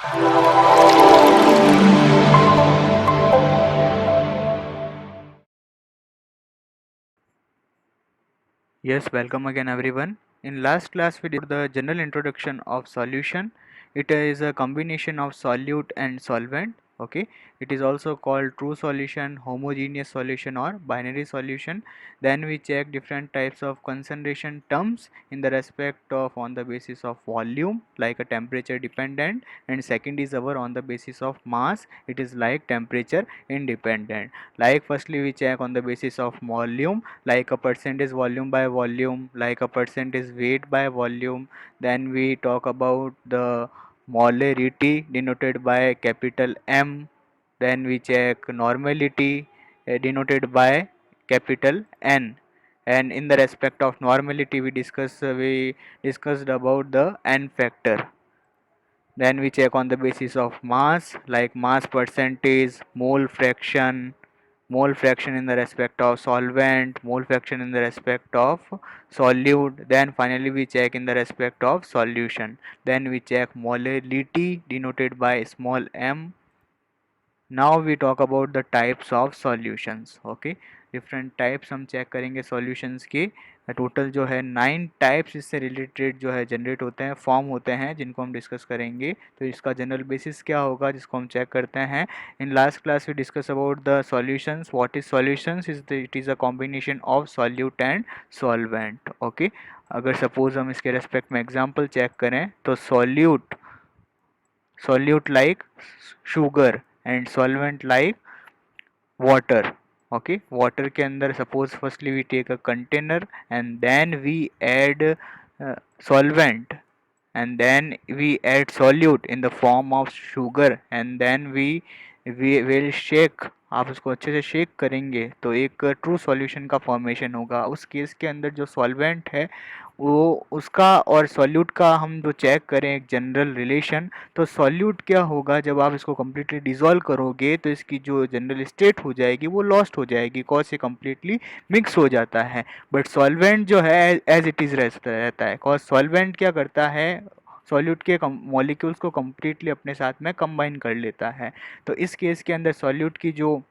Yes, welcome again everyone. In last class we did the general introduction of solution. It is a combination of solute and solvent. Okay, it is also called true solution, homogeneous solution or binary solution. Then we check different types of concentration terms in the respect of on the basis of volume like a temperature dependent, and second is our on the basis of mass, it is like temperature independent. Like firstly we check on the basis of volume like a percentage volume by volume, like a percentage weight by volume. Then we talk about the molarity denoted by capital M. Then we check normality denoted by capital N. And in the respect of normality we discussed about the N factor. Then we check on the basis of mass like mass percentage, mole fraction in the respect of solvent, mole fraction in the respect of solute. Then finally we check in the respect of solution. Then we check molarity denoted by small m. Now we talk about the types of solutions. Okay, different types हम check करेंगे solutions की. Total जो है 9 types इससे related जो है generate होते हैं, फॉर्म होते हैं, जिनको हम डिस्कस करेंगे. तो इसका जनरल बेसिस क्या होगा जिसको हम चेक करते हैं. In last class we discuss about the solutions. What is solutions it is a combination of solute and solvent. Okay, अगर सपोज हम इसके रेस्पेक्ट में एग्जांपल चेक करें तो solute like sugar and solvent like water. Okay, water के अंदर suppose firstly we take a container and then we add solvent, and then we add solute in the form of sugar, and then we will shake. आप उसको अच्छे से shake करेंगे तो एक true solution का फॉर्मेशन होगा. उस केस के अंदर जो सॉल्वेंट है वो उसका और सॉल्यूट का हम जो चेक करें एक जनरल रिलेशन, तो सॉल्यूट क्या होगा जब आप इसको कम्प्लीटली डिज़ोल्व करोगे तो इसकी जो जनरल स्टेट हो जाएगी वो लॉस्ट हो जाएगी, कॉज से कम्प्लीटली मिक्स हो जाता है. बट सॉल्वेंट जो है एज इट इज़ रहता है, कॉज सॉल्वेंट क्या करता है, सॉल्यूट के मॉलिक्यूल्स को कम्प्लीटली अपने साथ में कंबाइन कर लेता है. तो इस केस के अंदर सॉल्यूट की जो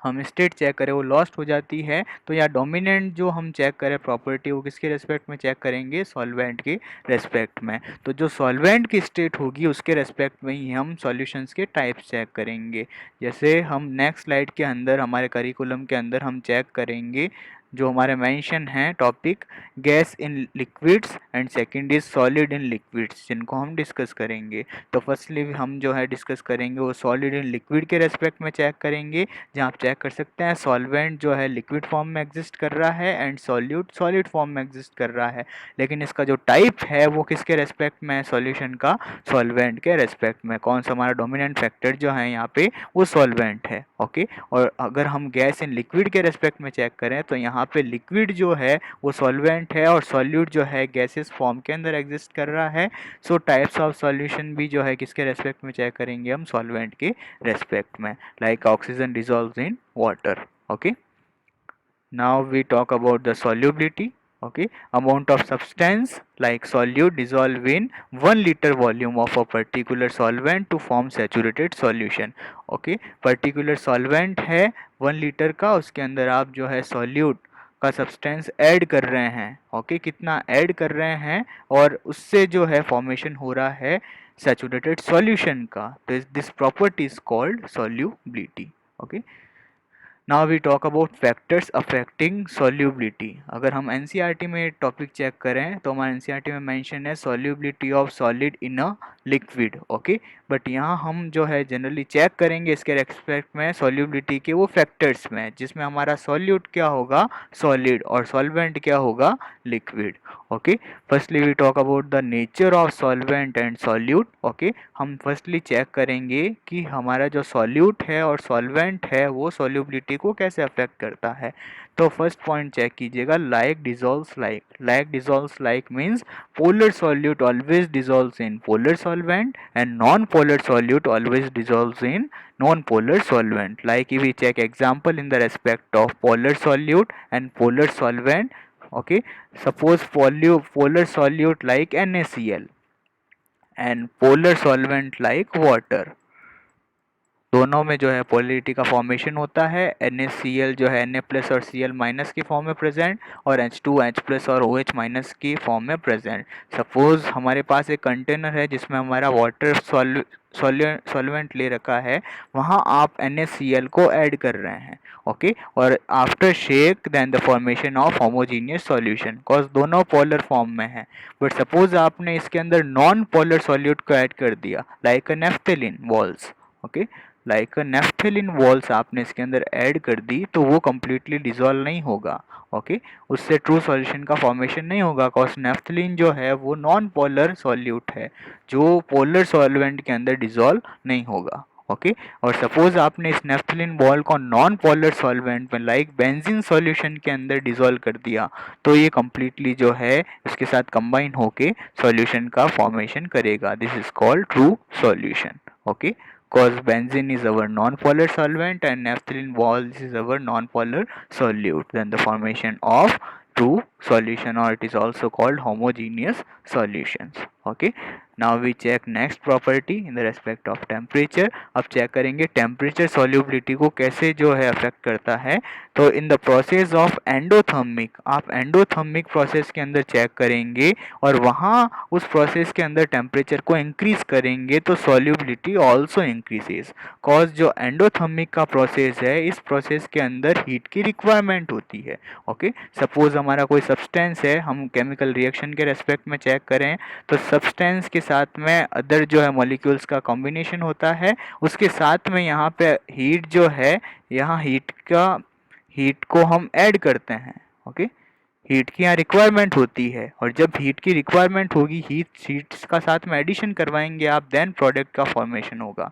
हम स्टेट चेक करें वो लॉस्ट हो जाती है. तो यहाँ डोमिनेंट जो हम चेक करें प्रॉपर्टी वो किसके रेस्पेक्ट में चेक करेंगे, सॉल्वेंट के रेस्पेक्ट में. तो जो सॉल्वेंट की स्टेट होगी उसके रेस्पेक्ट में ही हम सॉल्यूशंस के टाइप्स चेक करेंगे. जैसे हम नेक्स्ट स्लाइड के अंदर हमारे करिकुलम के अंदर हम चेक करेंगे जो हमारे मेंशन है topic gas in liquids and second is solid in liquids, जिनको हम डिस्कस करेंगे. तो फर्स्टली हम जो है डिस्कस करेंगे वो सॉलिड इन लिक्विड के रेस्पेक्ट में चेक करेंगे, जहाँ आप चेक कर सकते हैं सॉल्वेंट जो है लिक्विड फॉर्म में एग्जिस्ट कर रहा है एंड सॉल्यूट सॉलिड फॉर्म में एग्जिस्ट कर रहा है. लेकिन इसका जो टाइप है वो किसके रेस्पेक्ट में है, सॉल्यूशन का सॉल्वेंट के रेस्पेक्ट में. कौन सा हमारा डोमिनेंट फैक्टर जो है यहाँ पे वो सॉल्वेंट है. ओके, और अगर हम गैस इन लिक्विड के रेस्पेक्ट में चेक करें तो यहाँ पे लिक्विड जो है वो सॉल्वेंट है और सॉल्यूट जो है गैसेस फॉर्म के अंदर एग्जिस्ट कर रहा है. सो टाइप्स ऑफ सॉल्यूशन भी जो है किसके रेस्पेक्ट में चेक करेंगे हम, सॉल्वेंट के रेस्पेक्ट में, like oxygen dissolves in water. Okay, now we talk about the solubility. Okay, amount of substance like solute dissolve in 1 liter volume of a particular solvent to form saturated solution. Okay, particular solvent है 1 litre का, उसके अंदर आप जो है solute का substance add कर रहे हैं. ओके, कितना ऐड कर रहे हैं और उससे जो है फॉर्मेशन हो रहा है सैचुरेटेड सॉल्यूशन का. तो this property is called solubility. Okay, now we talk about factors affecting solubility. अगर हम एनसीईआरटी में टॉपिक चेक करें तो हमारे एनसीईआरटी में मेंशन है solubility of solid in a liquid. Okay, but यहाँ हम जो है जनरली चेक करेंगे इसके रेस्पेक्ट में सॉल्युबिलिटी के वो फैक्टर्स में, जिसमें हमारा सॉल्यूट क्या होगा, सॉलिड, और सॉल्वेंट क्या होगा, liquid. Okay, firstly we talk about the nature of solvent and solute. Okay, हम फर्स्टली चेक करेंगे कि हमारा जो सॉल्यूट है और सॉल्वेंट है वो सॉल्युबिलिटी को कैसे अफेक्ट करता है. तो फर्स्ट पॉइंट चेक कीजिएगा, like dissolves like. Like dissolves like means polar solute always dissolves in polar solvent and non-polar solute always dissolves in non-polar solvent. Like if we check example in the respect of polar solute and polar solvent. Okay, suppose polar solute like NaCl, and polar solvent like water. दोनों में जो है polarity का formation होता है। NaCl जो है Na plus और Cl माइनस की फॉर्म में प्रेजेंट, और H2 H प्लस और OH माइनस की फॉर्म में प्रेजेंट। सपोज हमारे पास एक कंटेनर है जिसमें हमारा वाटर सॉल्वेंट ले रखा है, वहाँ आप NaCl को ऐड कर रहे हैं, ओके। और after shake then the formation of homogeneous solution, cause दोनों पोलर फॉर्म में है। बट सपोज आपने इसके अंदर नॉन पोलर सॉल्यूट को ऐड कर दिया, like naphthalene balls, okay, like naphthalene balls आपने इसके अंदर ऐड कर दी, तो वो कम्प्लीटली डिजोल्व नहीं होगा, ओके। उससे ट्रू सॉल्यूशन का फॉर्मेशन नहीं होगा, कॉज नेफ्थेलिन जो है वो नॉन पोलर सॉल्यूट है जो पोलर सॉल्वेंट के अंदर डिजोल्व नहीं होगा, ओके। और सपोज आपने इस नेफ्थेलिन बॉल को नॉन पोलर सॉल्वेंट में लाइक बेंजीन सॉल्यूशन के अंदर डिजोल्व कर दिया, तो ये कम्प्लीटली जो है इसके साथ कंबाइन होके सॉल्यूशन का फॉर्मेशन करेगा। This is called true solution, okay, cause benzene is our non-polar solvent and naphthalene walls is our non-polar solute, then the formation of true solution, or it is also called homogeneous solutions, okay. Now we check next property in the respect of temperature. अब check करेंगे temperature solubility को कैसे जो है affect करता है। तो in the process of endothermic, आप एंडोथर्मिक प्रोसेस के अंदर चेक करेंगे और वहाँ उस प्रोसेस के अंदर टेम्परेचर को इंक्रीज करेंगे तो सॉल्युबिलिटी ऑल्सो इंक्रीजेस, कॉज जो एंडोथर्मिक का प्रोसेस है इस प्रोसेस के अंदर हीट की रिक्वायरमेंट होती है, ओके। सपोज हमारा कोई सब्सटेंस है, हम केमिकल रिएक्शन के रेस्पेक्ट में चेक करें तो सब्सटेंस के साथ में अदर जो है मॉलिक्यूल्स का कॉम्बिनेशन होता है, उसके साथ में यहाँ पे हीट जो है, यहाँ हीट को हम ऐड करते हैं, ओके। हीट की यहाँ रिक्वायरमेंट होती है, और जब हीट की रिक्वायरमेंट होगी, हीट्स का साथ में एडिशन करवाएंगे आप, देन प्रोडक्ट का फॉर्मेशन होगा,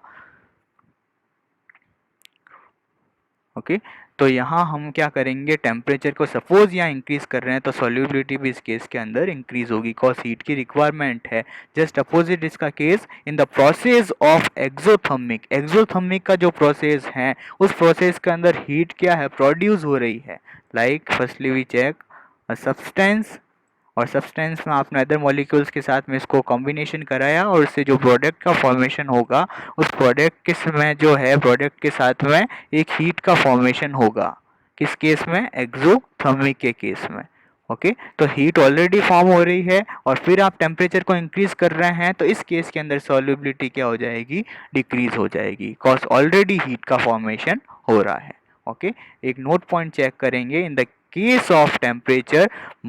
ओके। तो यहाँ हम क्या करेंगे, टेम्परेचर को सपोज यहाँ इंक्रीज कर रहे हैं तो सॉल्युबिलिटी भी इस केस के अंदर इंक्रीज होगी, कॉज हीट की रिक्वायरमेंट है। जस्ट अपोजिट इसका case in the process of exothermic, exothermic का जो प्रोसेस है उस प्रोसेस के अंदर हीट क्या है, प्रोड्यूस हो रही है। Like firstly we check a substance, और सब्सटेंस में आपने अदर मॉलिक्यूल्स के साथ में इसको कॉम्बिनेशन कराया और इससे जो प्रोडक्ट का फॉर्मेशन होगा, उस प्रोडक्ट में जो है प्रोडक्ट के साथ में एक हीट का फॉर्मेशन होगा। किस केस में, एक्सोथर्मिक के केस में, ओके। तो हीट ऑलरेडी फॉर्म हो रही है और फिर आप टेम्परेचर को इंक्रीज कर रहे हैं, तो इस केस के अंदर सॉल्युबिलिटी क्या हो जाएगी, डिक्रीज हो जाएगी, कॉज ऑलरेडी हीट का फॉर्मेशन हो रहा है, ओके। एक नोट पॉइंट चेक करेंगे, in the case of temperature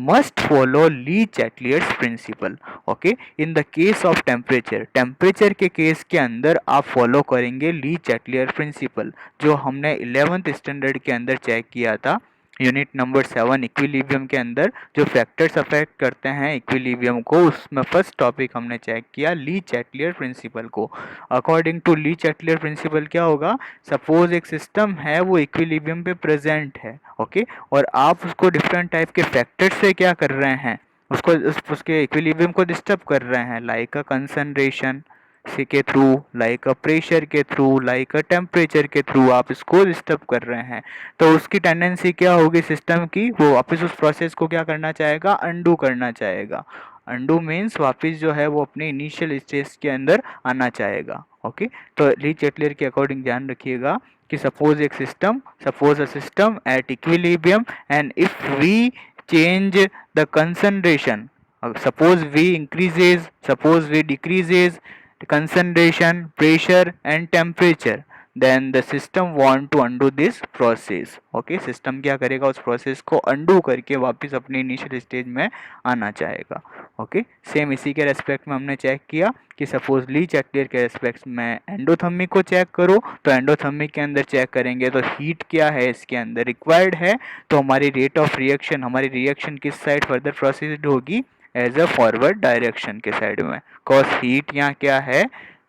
must follow Le Chatelier's principle, okay. In the case of temperature, temperature के केस के अंदर आप फॉलो करेंगे ली चैटलियर प्रिंसिपल, जो हमने 11th स्टैंडर्ड के अंदर चेक किया था, यूनिट नंबर 7 इक्विलिब्रियम के अंदर जो फैक्टर्स अफेक्ट करते हैं इक्विलिब्रियम को, उसमें फर्स्ट टॉपिक हमने चेक किया ली चैटलियर प्रिंसिपल को। According to Le Chatelier principle क्या होगा, सपोज एक सिस्टम है वो इक्विलिब्रियम पे प्रेजेंट है, ओके, और आप उसको डिफरेंट टाइप के फैक्टर से क्या कर रहे हैं, उसके इक्विलिब्रियम को डिस्टर्ब कर रहे हैं, लाइक अ कंसंट्रेशन से के थ्रू, लाइक अ प्रेशर के थ्रू, लाइक अ टेम्परेचर के थ्रू आप इसको डिस्टर्ब कर रहे हैं, तो उसकी टेंडेंसी क्या होगी सिस्टम की, वो वापस उस प्रोसेस को क्या करना चाहेगा, अंडू करना चाहेगा। अंडू मीन्स वापस जो है वो अपने इनिशियल स्टेज के अंदर आना चाहेगा, ओके। तो ली चैटलियर के अकॉर्डिंग ध्यान रखिएगा कि suppose a system at equilibrium and if we change the concentration, suppose v increases, suppose v decreases the concentration, pressure and temperature, then the system want to undo this process, okay। System क्या करेगा, उस process को undo करके वापस अपने initial stage में आना चाहेगा, ओके। सेम इसी के रेस्पेक्ट में हमने चेक किया कि सपोज ली चैटलियर के रेस्पेक्ट में एंडोथर्मिक को चेक करो, तो एंडोथर्मिक के अंदर चेक करेंगे तो हीट क्या है इसके अंदर रिक्वायर्ड है, तो हमारी रेट ऑफ रिएक्शन, हमारी रिएक्शन किस साइड फर्दर प्रोसीड होगी, एज अ फॉरवर्ड डायरेक्शन के साइड में, कॉज हीट यहाँ क्या है,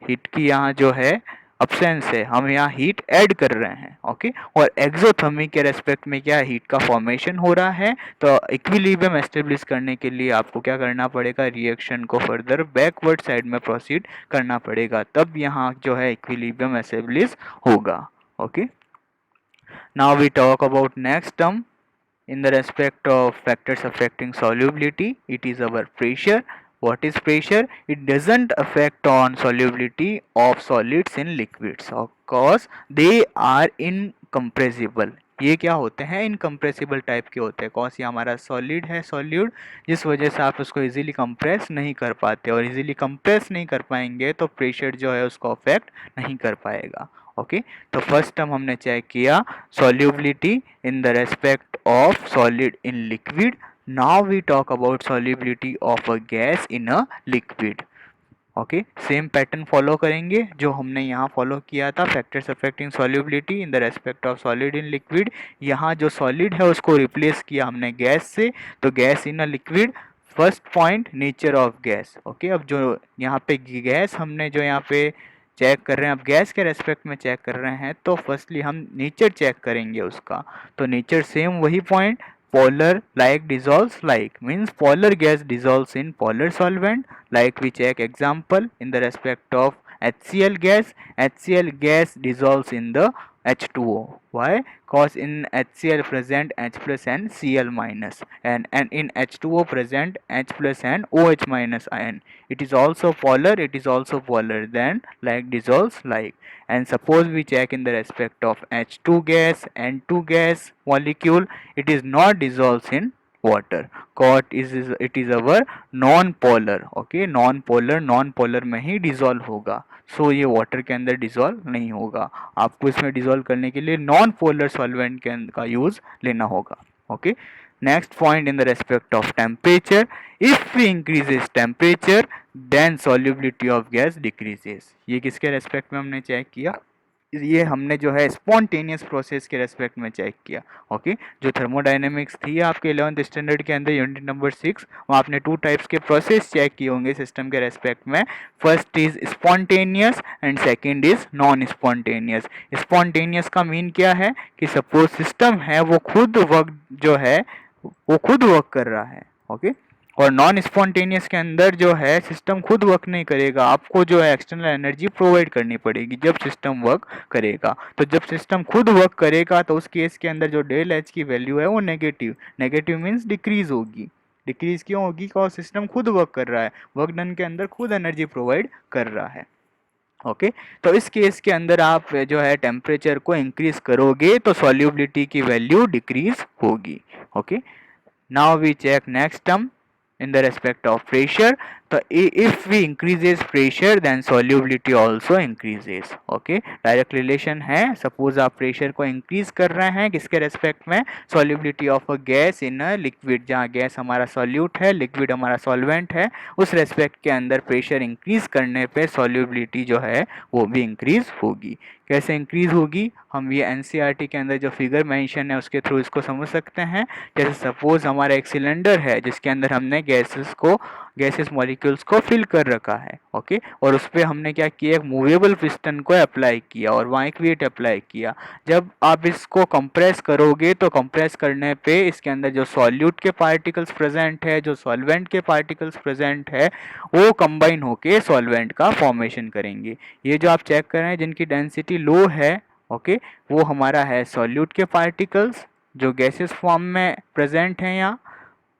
हीट की यहाँ जो है अब्सेंस है, हम यहाँ हीट ऐड कर रहे हैं, ओके। और एक्सोथर्मिक के रेस्पेक्ट में क्या हीट का फॉर्मेशन हो रहा है, तो इक्विलिब्रियम एस्टेब्लिश करने के लिए आपको क्या करना पड़ेगा, रिएक्शन को फर्दर बैकवर्ड साइड में प्रोसीड करना पड़ेगा, तब यहाँ जो है इक्विलिब्रियम एस्टेब्लिश होगा, okay. Now we talk about next term in the respect of factors affecting solubility, it is our pressure, What is pressure? It doesn't affect on solubility of solids in liquids, of course they are incompressible. ये क्या होते हैं? Incompressible type के होते हैं। कौन सी? हमारा solid है, सॉल्यूट, जिस वजह से आप उसको इजीली कंप्रेस नहीं कर पाते, और इजीली कंप्रेस नहीं कर पाएंगे तो प्रेशर जो है उसको अफेक्ट नहीं कर पाएगा। ओके, तो फर्स्ट टर्म हमने चेक किया solubility in the respect of solid in liquid. Now we talk about solubility of a gas in a liquid. Okay, same pattern follow करेंगे जो हमने यहाँ फॉलो किया था, factors affecting solubility in the respect of solid in liquid. यहाँ जो solid है उसको रिप्लेस किया हमने गैस से, तो gas in a liquid. First point, nature of gas. Okay, अब जो यहाँ पे गैस हमने जो यहाँ पे चेक कर रहे हैं, अब गैस के रेस्पेक्ट में चेक कर रहे हैं, तो फर्स्टली हम नेचर चेक करेंगे उसका। तो नेचर सेम वही point, polar like dissolves like, means polar gas dissolves in polar solvent, like we check example in the respect of HCl gas. HCl gas dissolves in the H2O. Why? Cause in HCl present H plus and Cl minus, and in H2O present H plus and OH minus ion. It is also polar, it is also polar, then like dissolves like. And suppose we check in the respect of H2 gas, N2 gas molecule, it is not dissolves in water, cause it is our non polar. Okay, non polar में ही dissolve होगा, सो ये water के अंदर dissolve नहीं होगा। आपको इसमें dissolve करने के लिए नॉन पोलर सॉल्वेंट का यूज लेना होगा। Okay, next point in the respect of temperature, if we increases temperature then solubility of gas decreases. ये किसके रेस्पेक्ट में हमने चेक किया? ये हमने जो है स्पॉन्टेनियस प्रोसेस के रेस्पेक्ट में चेक किया। ओके, जो थर्मोडायनेमिक्स थी आपके 11th स्टैंडर्ड के अंदर यूनिट नंबर 6, वहाँ आपने 2 टाइप्स के प्रोसेस चेक किए होंगे सिस्टम के रेस्पेक्ट में। First is spontaneous and second is non spontaneous. Spontaneous का मीन क्या है कि सपोज सिस्टम है वो खुद वर्क जो है वो खुद वर्क कर रहा है। ओके, और नॉन स्पॉन्टेनियस के अंदर जो है सिस्टम खुद वर्क नहीं करेगा, आपको जो है एक्सटर्नल एनर्जी प्रोवाइड करनी पड़ेगी जब सिस्टम वर्क करेगा। तो जब सिस्टम खुद वर्क करेगा तो उस केस के अंदर जो डेल एच की वैल्यू है वो नेगेटिव मीन्स डिक्रीज होगी। डिक्रीज क्यों होगी? बिकॉज सिस्टम खुद वर्क कर रहा है, वर्क डन के अंदर खुद एनर्जी प्रोवाइड कर रहा है। ओके, तो इस केस के अंदर आप जो है टेम्परेचर को इंक्रीज करोगे तो सॉल्युबिलिटी की वैल्यू डिक्रीज होगी। Okay, now we check next term in the respect of pressure. So if we increases pressure then solubility also increases. Okay, direct relation है। सपोज आप प्रेशर को इंक्रीज कर रहे हैं किसके रेस्पेक्ट में? Solubility of a gas in a liquid, जहाँ gas हमारा सॉल्यूट है, लिक्विड हमारा सॉल्वेंट है, उस रेस्पेक्ट के अंदर प्रेशर इंक्रीज करने पे सॉल्युबिलिटी जो है वो भी इंक्रीज होगी। कैसे इंक्रीज होगी? हम ये एनसीईआरटी के अंदर जो फिगर मेंशन है उसके थ्रू इसको समझ सकते हैं। जैसे सपोज हमारा एक सिलेंडर है जिसके अंदर हमने गैसेस मॉलिक्यूल्स को फिल कर रखा है। ओके, और उस पर हमने क्या किया? एक मूवेबल पिस्टन को अप्लाई किया और वहाँ एक वेट अप्लाई किया। जब आप इसको कंप्रेस करोगे तो कंप्रेस करने पे इसके अंदर जो सॉल्यूट के पार्टिकल्स प्रेजेंट है, जो सॉल्वेंट के पार्टिकल्स प्रेजेंट है, वो कंबाइन होके सॉल्वेंट का फॉर्मेशन करेंगे। ये जो आप चेक कर रहे हैं जिनकी डेंसिटी लो है, ओके, वो हमारा है सॉल्यूट के पार्टिकल्स जो गैसेस फॉर्म में प्रेजेंट हैं यहाँ।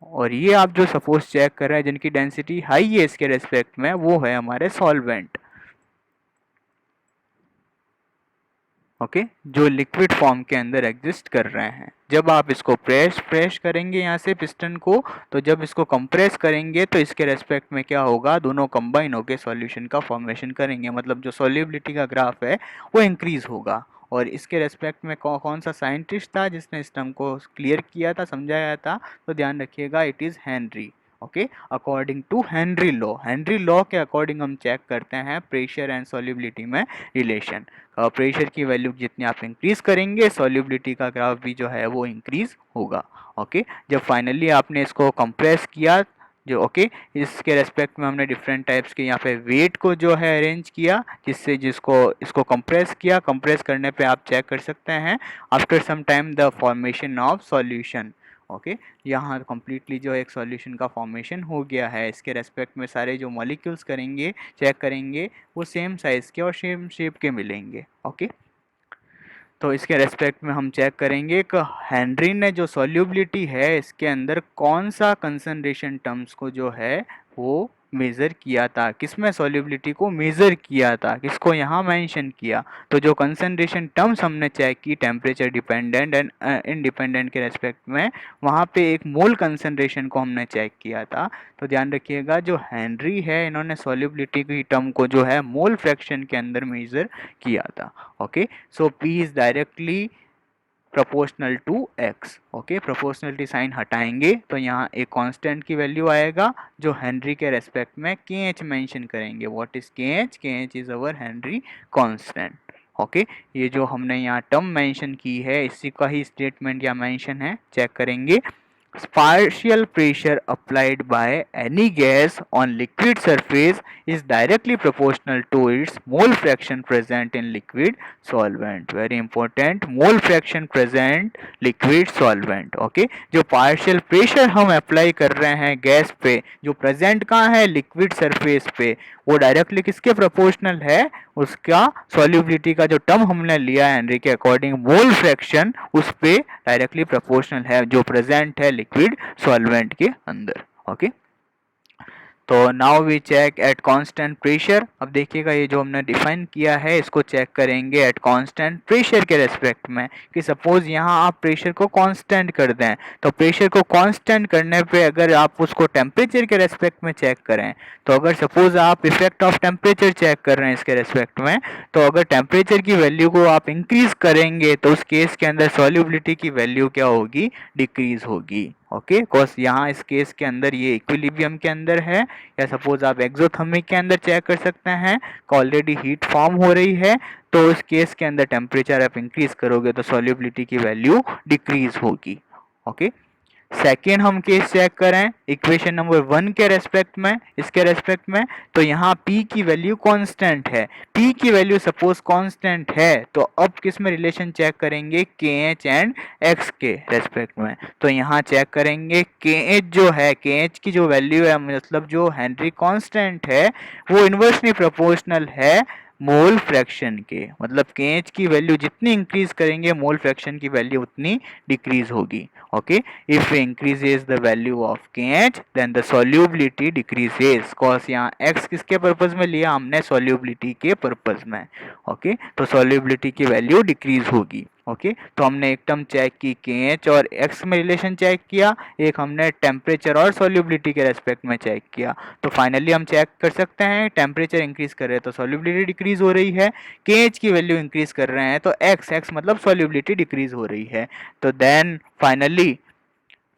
और ये आप जो सपोज चेक कर रहे हैं जिनकी डेंसिटी हाई है इसके रेस्पेक्ट में, वो है हमारे सॉल्वेंट। ओके, जो लिक्विड फॉर्म के अंदर एग्जिस्ट कर रहे हैं। जब आप इसको प्रेस करेंगे यहाँ से पिस्टन को, तो जब इसको कंप्रेस करेंगे तो इसके रेस्पेक्ट में क्या होगा? दोनों कंबाइन होकर सॉल्यूशन का फॉर्मेशन करेंगे, मतलब जो सॉल्युबिलिटी का ग्राफ है वो इंक्रीज होगा। और इसके रेस्पेक्ट में कौन सा साइंटिस्ट था जिसने इस टर्म को क्लियर किया था, समझाया था? तो ध्यान रखिएगा, it is Henry. Okay, according to Henry law के अकॉर्डिंग हम चेक करते हैं प्रेशर एंड सॉल्युबिलिटी में रिलेशन। प्रेशर की वैल्यू जितनी आप इंक्रीज करेंगे सॉल्युबिलिटी का ग्राफ भी जो है वो इंक्रीज होगा। ओके, जब फाइनली आपने इसको कंप्रेस किया जो, ओके, इसके रेस्पेक्ट में हमने डिफरेंट टाइप्स के यहाँ पे वेट को जो है अरेंज किया, जिसको इसको कंप्रेस किया। कंप्रेस करने पे आप चेक कर सकते हैं after some time the formation of solution. Okay, यहाँ कम्प्लीटली जो एक सॉल्यूशन का फॉर्मेशन हो गया है। इसके रेस्पेक्ट में सारे जो मॉलिक्यूल्स करेंगे चेक करेंगे वो सेम साइज़ के और सेम शेप के मिलेंगे। ओके, तो इसके रेस्पेक्ट में हम चेक करेंगे कि हेनरी ने जो सॉल्युबिलिटी है इसके अंदर कौन सा कंसंट्रेशन टर्म्स को जो है वो मेज़र किया था, किसमें सॉल्युबिलिटी को मेज़र किया था, किसको यहाँ मेंशन किया। तो जो कंसंट्रेशन टर्म्स हमने चेक की टेम्परेचर डिपेंडेंट एंड इंडिपेंडेंट के रेस्पेक्ट में, वहाँ पे एक मोल कंसंट्रेशन को हमने चेक किया था। तो ध्यान रखिएगा जो हेनरी है इन्होंने सॉल्युबिलिटी की टर्म को जो है मोल फ्रैक्शन के अंदर मेज़र किया था। Okay, so P is directly proportional to X. Okay, proportionality sign हटाएंगे तो यहाँ एक कांस्टेंट की वैल्यू आएगा जो हेनरी के रेस्पेक्ट में के एच मेंशन करेंगे। व्हाट इज के एच? के H is our Henry constant. Okay, ये जो हमने यहाँ टर्म मेंशन की है इसी का ही स्टेटमेंट या मेंशन है, चेक करेंगे। Partial pressure applied by any gas on liquid surface is directly proportional to its mole fraction present in liquid solvent. Very important, mole fraction present liquid solvent. Okay, जो partial pressure हम apply कर रहे हैं gas पे, जो present कहाँ है liquid surface पे, वो डायरेक्टली किसके प्रोपोर्शनल है, उसका सॉल्युबिलिटी का जो टर्म हमने लिया है हेनरी के अकॉर्डिंग मोल फ्रैक्शन उस पे डायरेक्टली प्रोपोर्शनल है जो प्रेजेंट है लिक्विड सॉल्वेंट के अंदर। ओके, तो now we check at constant pressure. अब देखिएगा ये जो हमने डिफाइन किया है इसको चेक करेंगे एट कांस्टेंट प्रेशर के रेस्पेक्ट में, कि सपोज यहाँ आप प्रेशर को कांस्टेंट कर दें, तो प्रेशर को कांस्टेंट करने पे अगर आप उसको टेम्परेचर के रेस्पेक्ट में चेक करें, तो अगर सपोज आप इफेक्ट ऑफ टेम्परेचर चेक कर रहे हैं इसके रेस्पेक्ट में, तो अगर टेम्परेचर की वैल्यू को आप इंक्रीज करेंगे तो उस केस के अंदर सॉल्युबिलिटी की वैल्यू क्या होगी, डिक्रीज होगी। ओके, कॉज यहाँ इस केस के अंदर ये इक्विलिब्रियम के अंदर है, या सपोज आप एक्सोथर्मिक के अंदर चेक कर सकते हैं कि ऑलरेडी हीट फॉर्म हो रही है, तो उस केस के अंदर टेम्परेचर आप इंक्रीज करोगे तो सॉल्युबिलिटी की वैल्यू डिक्रीज होगी। ओके, सेकेंड हम केस चेक करें इक्वेशन नंबर 1 के रेस्पेक्ट में, इसके रेस्पेक्ट में, तो यहाँ P की वैल्यू कांस्टेंट है। P की वैल्यू सपोज कांस्टेंट है तो अब किस में रिलेशन चेक करेंगे, KH एंड X के रेस्पेक्ट में। तो यहाँ चेक करेंगे KH जो है, KH की जो वैल्यू है मतलब जो हेनरी कांस्टेंट है वो इन्वर्सली प्रोपोर्शनल है मोल फ्रैक्शन के, मतलब KH की वैल्यू जितनी इंक्रीज करेंगे मोल फ्रैक्शन की वैल्यू उतनी डिक्रीज होगी। Okay, if increases the value of KH then the solubility decreases, cause यहाँ X किसके पर्पज में लिया हमने, सॉल्युबिलिटी के पर्पज में। ओके, तो सॉल्युबिलिटी की वैल्यू डिक्रीज होगी। ओके, तो हमने एक टर्म चेक की KH और X में रिलेशन चेक किया, एक हमने टेम्परेचर और सॉल्युबिलिटी के रेस्पेक्ट में चेक किया। तो फाइनली हम चेक कर सकते हैं टेम्परेचर इंक्रीज कर रहे हैं तो सॉल्युबिलिटी डिक्रीज हो रही है, KH की वैल्यू इंक्रीज कर रहे हैं तो X मतलब सॉल्युबिलिटी डिक्रीज हो रही है। तो then finally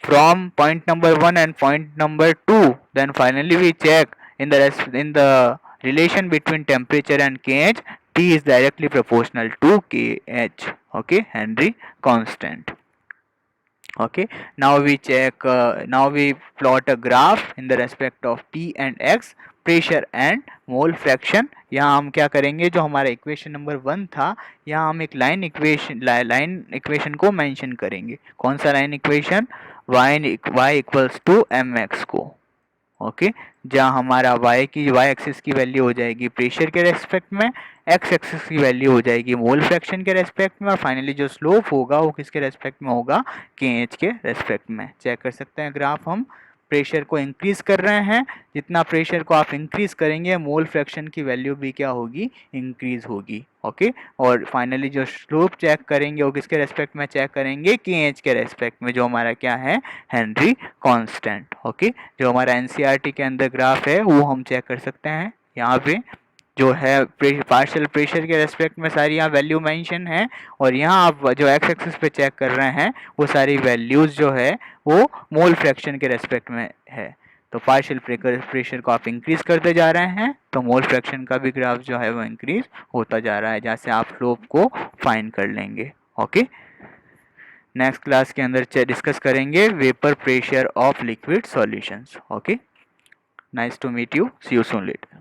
from point number 1 and point number 2, then finally we check in the relation between temperature and KH, T is directly proportional to KH. Okay, Henry constant. Okay, now we check now we plot a graph in the respect of P and X, pressure and mole fraction. यहाँ हम क्या करेंगे, जो हमारा equation number 1 था यहाँ हम एक लाइन इक्वेशन को मेंशन करेंगे। कौन सा line equation, y equals to mx को। ओके, जहाँ हमारा y एक्सिस की वैल्यू हो जाएगी प्रेशर के रेस्पेक्ट में, x एक्सिस की वैल्यू हो जाएगी मोल फ्रैक्शन के रेस्पेक्ट में, और फाइनली जो स्लोप होगा वो किसके रेस्पेक्ट में होगा, KH के रेस्पेक्ट में। चेक कर सकते हैं ग्राफ, हम प्रेशर को इंक्रीज कर रहे हैं, जितना प्रेशर को आप इंक्रीज करेंगे मोल फ्रैक्शन की वैल्यू भी क्या होगी, इंक्रीज होगी। ओके, और फाइनली जो स्लोप चेक करेंगे वो किसके रेस्पेक्ट में चेक करेंगे, KH के रेस्पेक्ट में, जो हमारा क्या है, हेनरी कांस्टेंट। ओके, जो हमारा NCERT के अंदर ग्राफ है वो हम चेक कर सकते हैं। यहाँ पे जो है पार्शियल प्रेशर के रेस्पेक्ट में सारी यहाँ वैल्यू मेंशन है, और यहाँ आप जो एक्स एक्सिस पे चेक कर रहे हैं वो सारी वैल्यूज जो है वो मोल फ्रैक्शन के रेस्पेक्ट में है। तो पार्शियल प्रेशर को आप इंक्रीज करते जा रहे हैं तो मोल फ्रैक्शन का भी ग्राफ जो है वो इंक्रीज होता जा रहा है, जहाँ से आप स्लोप को फाइंड कर लेंगे। ओके, नेक्स्ट क्लास के अंदर डिस्कस करेंगे vapour pressure of liquid solutions. Okay, nice to meet you, see you soon letter.